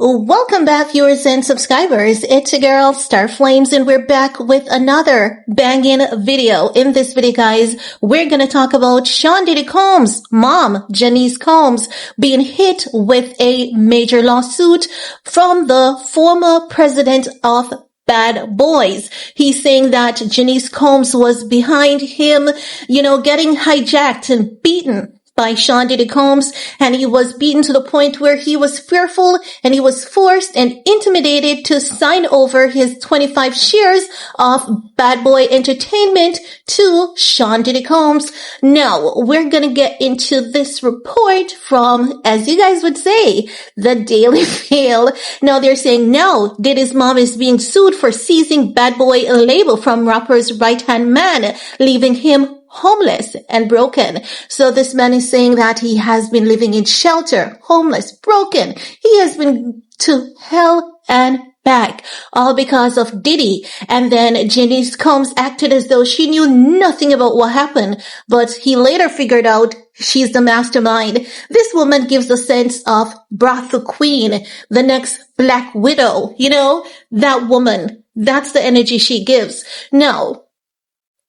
Welcome back, viewers and subscribers. It's your girl, Star Flames, and we're back with another banging video. In this video, guys, we're gonna talk about Diddy's mom, Janice Combs, being hit with a major lawsuit from the former president of Bad Boys. He's saying that Janice Combs was behind him, getting hijacked and beaten by Diddy Combs, and he was beaten to the point where he was fearful and he was forced and intimidated to sign over his 25 shares of Bad Boy Entertainment to Diddy Combs. Now, we're gonna get into this report from, as you guys would say, the Daily Mail. Now, they're saying, no, Diddy's mom is being sued for seizing Bad Boy label from rapper's right-hand man, leaving him homeless and broken. So this man is saying that he has been living in shelter, homeless, broken. He has been to hell and back, all because of Diddy. And then Janice Combs acted as though she knew nothing about what happened, but he later figured out she's the mastermind. This woman gives a sense of brothel queen, the next Black Widow, that woman. That's the energy she gives. Now,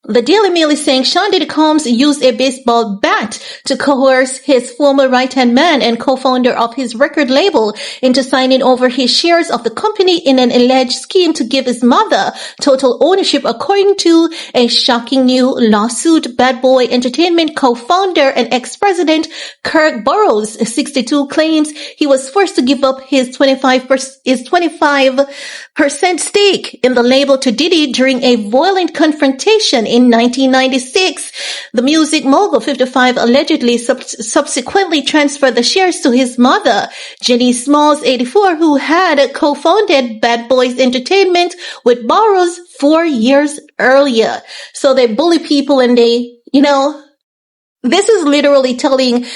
the Daily Mail is saying Diddy Combs used a baseball bat to coerce his former right-hand man and co-founder of his record label into signing over his shares of the company in an alleged scheme to give his mother total ownership, according to a shocking new lawsuit. Bad Boy Entertainment co-founder and ex-president Kirk Burrowes, 62, claims he was forced to give up his 25% stake in the label to Diddy during a violent confrontation in 1996. The music mogul, 55, allegedly subsequently transferred the shares to his mother, Janice Smalls, 84, who had co-founded Bad Boys Entertainment with Burrowes 4 years earlier. So they bully people and they, this is literally telling,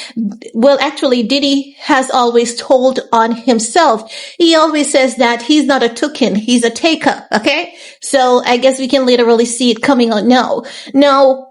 actually, Diddy has always told on himself. He always says that he's not a token, he's a taker, okay? So I guess we can literally see it coming out now. Now,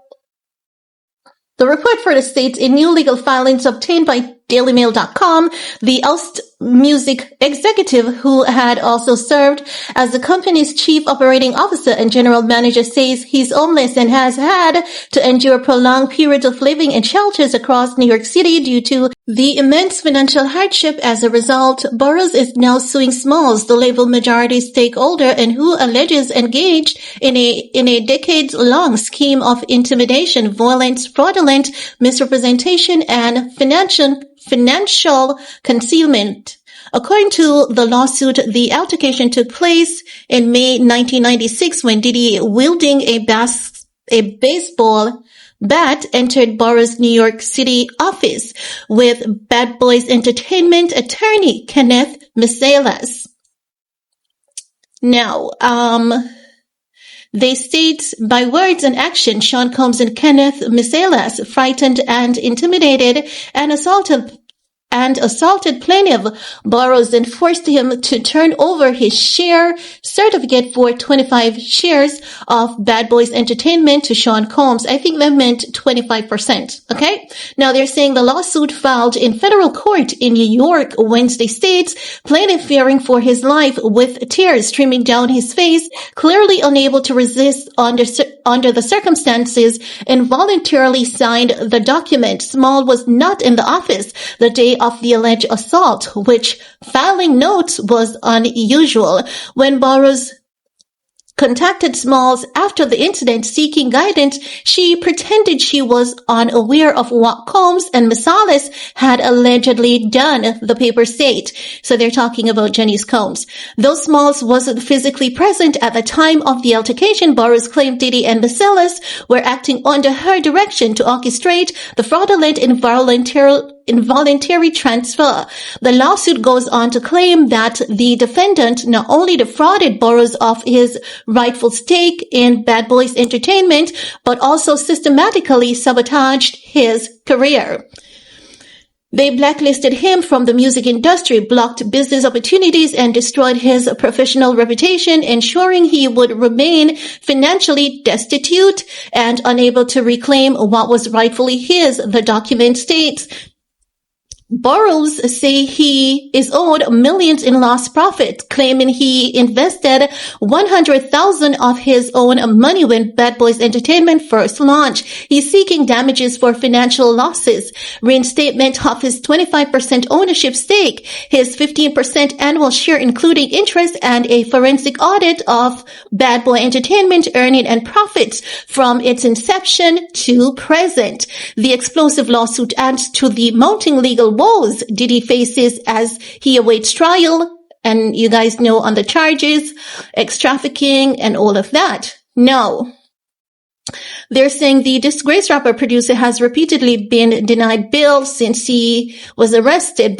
the report further states in new legal filings obtained by DailyMail.com, the oust music executive, who had also served as the company's chief operating officer and general manager, says he's homeless and has had to endure prolonged periods of living in shelters across New York City due to the immense financial hardship. As a result, Burrowes is now suing Smalls, the label majority stakeholder, and who alleges engaged in a decades-long scheme of intimidation, violence, fraudulent misrepresentation, and financial concealment. According to the lawsuit, the altercation took place in May 1996 when Diddy, wielding a baseball bat, entered Burrowes' New York City office with Bad Boys Entertainment attorney Kenneth Miselas. Now, they state, by words and action, Seancombs and Kenneth Miselas frightened and intimidated and assaulted plaintiff Burrowes and forced him to turn over his share certificate for 25 shares of Bad Boys Entertainment to Seancombs. I think that meant 25%. Okay? Now they're saying the lawsuit filed in federal court in New York Wednesday states plaintiff fearing for his life with tears streaming down his face, clearly unable to resist under the circumstances, involuntarily signed the document. Small was not in the office the day of the alleged assault, which filing notes was unusual. When Burrowes contacted Smalls after the incident seeking guidance, she pretended she was unaware of what Combs and Miselas had allegedly done, the paper state. So they're talking about Janice Combs. Though Smalls wasn't physically present at the time of the altercation, Burrowes claimed Diddy and Miselas were acting under her direction to orchestrate the fraudulent involuntary transfer. The lawsuit goes on to claim that the defendant not only defrauded Burrowes of his rightful stake in Bad Boys Entertainment, but also systematically sabotaged his career. They blacklisted him from the music industry, blocked business opportunities, and destroyed his professional reputation, ensuring he would remain financially destitute and unable to reclaim what was rightfully his, the document states. Burrowes say he is owed millions in lost profits, claiming he invested $100,000 of his own money when Bad Boys Entertainment first launched. He's seeking damages for financial losses, reinstatement of his 25% ownership stake, his 15% annual share including interest, and a forensic audit of Bad Boy Entertainment earnings and profits from its inception to present. The explosive lawsuit adds to the mounting legal woes Diddy faces as he awaits trial, and you guys know on the charges, ex-trafficking and all of that. Now, they're saying the disgraced rapper producer has repeatedly been denied bail since he was arrested.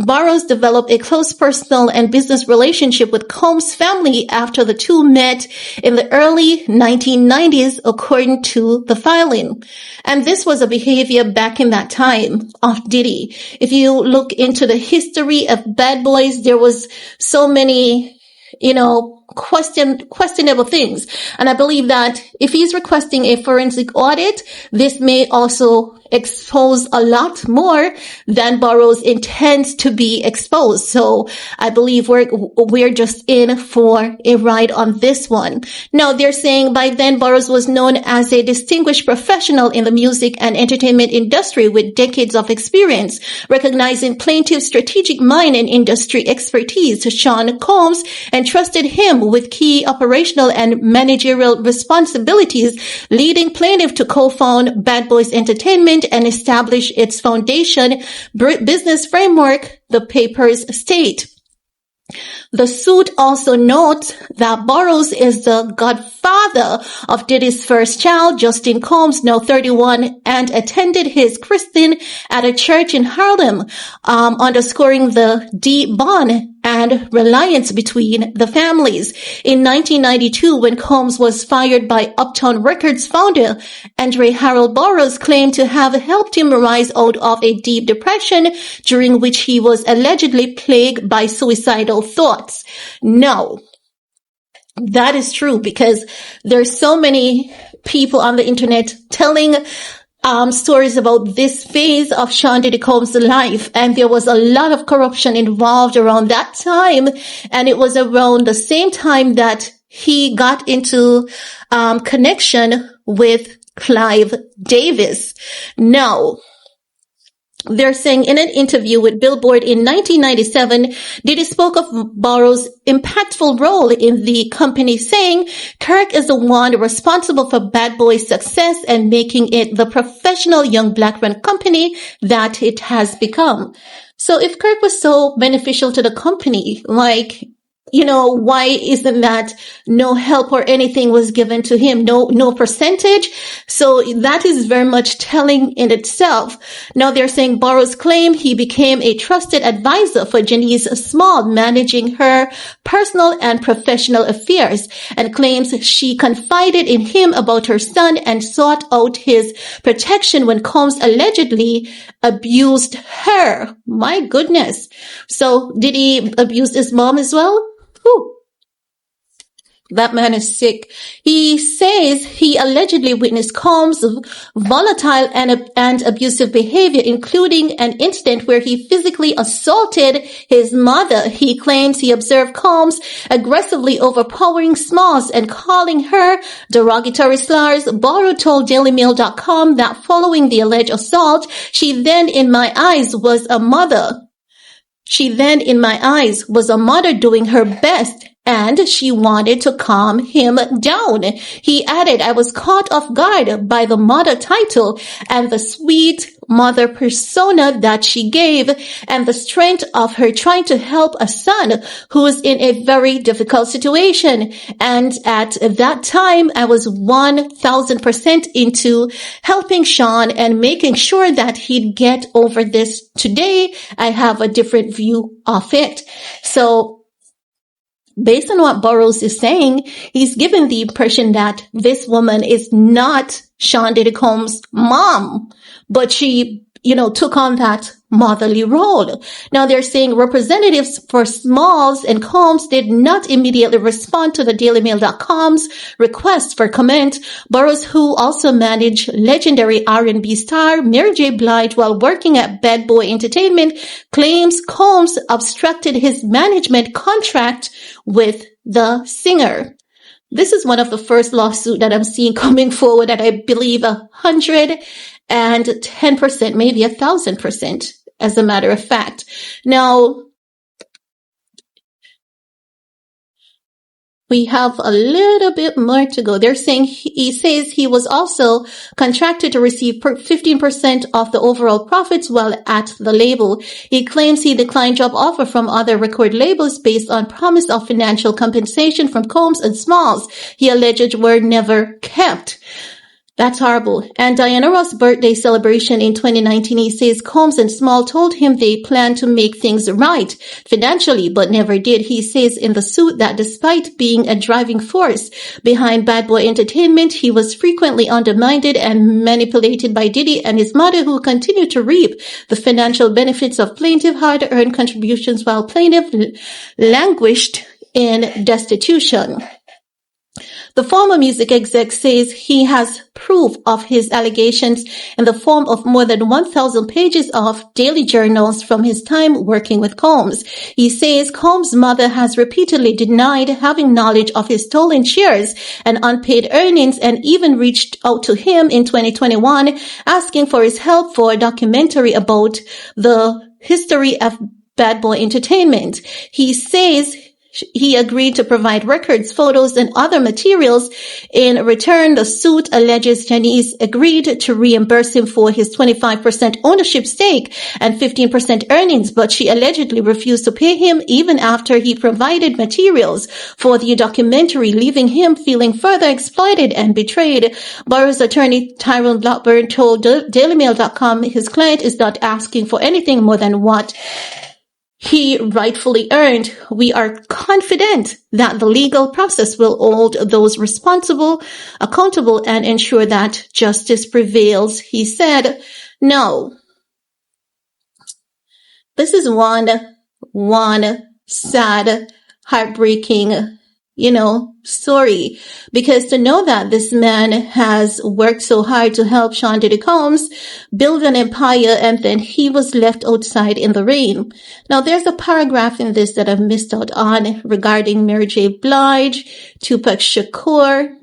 Burrowes developed a close personal and business relationship with Combs' family after the two met in the early 1990s, according to the filing. And this was a behavior back in that time of Diddy. If you look into the history of Bad Boys, there was so many, questionable things. And I believe that if he's requesting a forensic audit, this may also expose a lot more than Burrowes intends to be exposed. So I believe we're just in for a ride on this one. Now they're saying by then Burrowes was known as a distinguished professional in the music and entertainment industry with decades of experience. Recognizing plaintiff's strategic mind and industry expertise, Seancombs entrusted him with key operational and managerial responsibilities, leading plaintiff to co-found Bad Boys Entertainment and establish its foundation business framework, the papers state. The suit also notes that Burrowes is the godfather of Diddy's first child, Justin Combs, now 31, and attended his christening at a church in Harlem, underscoring the deep bond and reliance between the families. In 1992, when Combs was fired by Uptown Records founder Andre Harold Burrowes claimed to have helped him rise out of a deep depression during which he was allegedly plagued by suicidal thoughts. No, that is true because there's so many people on the internet telling stories about this phase of Sean Diddy Combs' life, and there was a lot of corruption involved around that time, and it was around the same time that he got into connection with Clive Davis. Now, they're saying in an interview with Billboard in 1997, Diddy spoke of Burrowes' impactful role in the company, saying, Kirk is the one responsible for Bad Boy's success and making it the professional young black-run company that it has become. So if Kirk was so beneficial to the company, why isn't that no help or anything was given to him? No percentage. So that is very much telling in itself. Now they're saying Burrowes claimed he became a trusted advisor for Janice Smalls, managing her personal and professional affairs, and claims she confided in him about her son and sought out his protection when Combs allegedly abused her. My goodness. So did he abuse his mom as well? Whew. That man is sick. He says he allegedly witnessed Combs' volatile and abusive behavior, including an incident where he physically assaulted his mother. He claims he observed Combs aggressively overpowering Smalls and calling her derogatory slurs. Burrowes told DailyMail.com that following the alleged assault, she then in my eyes was a mother doing her best, and she wanted to calm him down. He added, I was caught off guard by the mother title and the sweet mother persona that she gave and the strength of her trying to help a son who is in a very difficult situation. And at that time, I was 1000% into helping Sean and making sure that he'd get over this. Today, I have a different view of it. So, based on what Burrowes is saying, he's given the impression that this woman is not Sean Diddy Combs' mom, but she, took on that motherly role. Now they're saying representatives for Smalls and Combs did not immediately respond to the dailymail.com's request for comment. Burrowes, who also managed legendary R&B star Mary J. Blige while working at Bad Boy Entertainment, claims Combs obstructed his management contract with the singer. This is one of the first lawsuits that I'm seeing coming forward, and I believe 110%, maybe 1,000%, as a matter of fact. Now, we have a little bit more to go. They're saying he says he was also contracted to receive 15% of the overall profits while at the label. He claims he declined job offer from other record labels based on promise of financial compensation from Combs and Smalls. He alleged were never kept. That's horrible. And Diana Ross' birthday celebration in 2019, he says Combs and Small told him they planned to make things right financially, but never did. He says in the suit that despite being a driving force behind Bad Boy Entertainment, he was frequently undermined and manipulated by Diddy and his mother, who continued to reap the financial benefits of plaintiff hard-earned contributions while plaintiff languished in destitution. The former music exec says he has proof of his allegations in the form of more than 1,000 pages of daily journals from his time working with Combs. He says Combs' mother has repeatedly denied having knowledge of his stolen shares and unpaid earnings, and even reached out to him in 2021 asking for his help for a documentary about the history of Bad Boy Entertainment. He says he agreed to provide records, photos, and other materials. In return, the suit alleges Janice agreed to reimburse him for his 25% ownership stake and 15% earnings, but she allegedly refused to pay him even after he provided materials for the documentary, leaving him feeling further exploited and betrayed. Burrowes' attorney Tyrone Blackburn told DailyMail.com his client is not asking for anything more than what he rightfully earned. We are confident that the legal process will hold those responsible accountable and ensure that justice prevails, he said. No. This is one sad, heartbreaking, story, because to know that this man has worked so hard to help Janicecombs build an empire, and then he was left outside in the rain. Now, there's a paragraph in this that I've missed out on regarding Mary J. Blige, Tupac Shakur,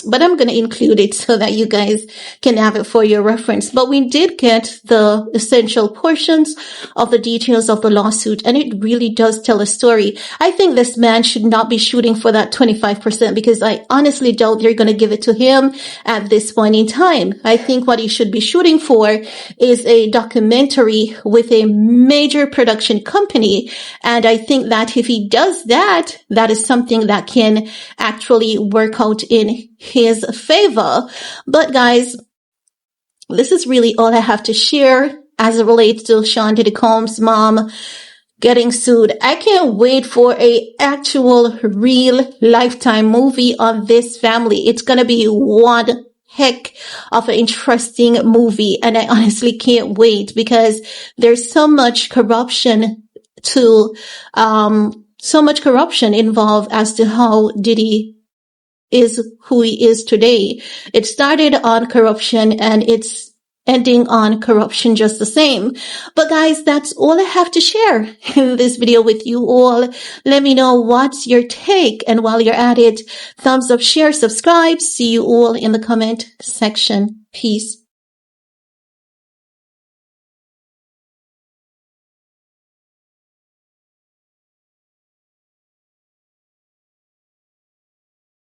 but I'm going to include it so that you guys can have it for your reference. But we did get the essential portions of the details of the lawsuit, and it really does tell a story. I think this man should not be shooting for that 25%, because I honestly doubt they're going to give it to him at this point in time. I think what he should be shooting for is a documentary with a major production company. And I think that if he does that, that is something that can actually work out in his favor. But guys, this is really all I have to share as it relates to Janicecombs' mom getting sued. I can't wait for a actual real Lifetime movie on this family. It's gonna be one heck of an interesting movie, and I honestly can't wait, because there's so much corruption involved as to how Diddy is who he is today. It started on corruption and it's ending on corruption just the same. But guys, that's all I have to share in this video with you all. Let me know what's your take, and while you're at it, thumbs up, share, subscribe. See you all in the comment section. Peace.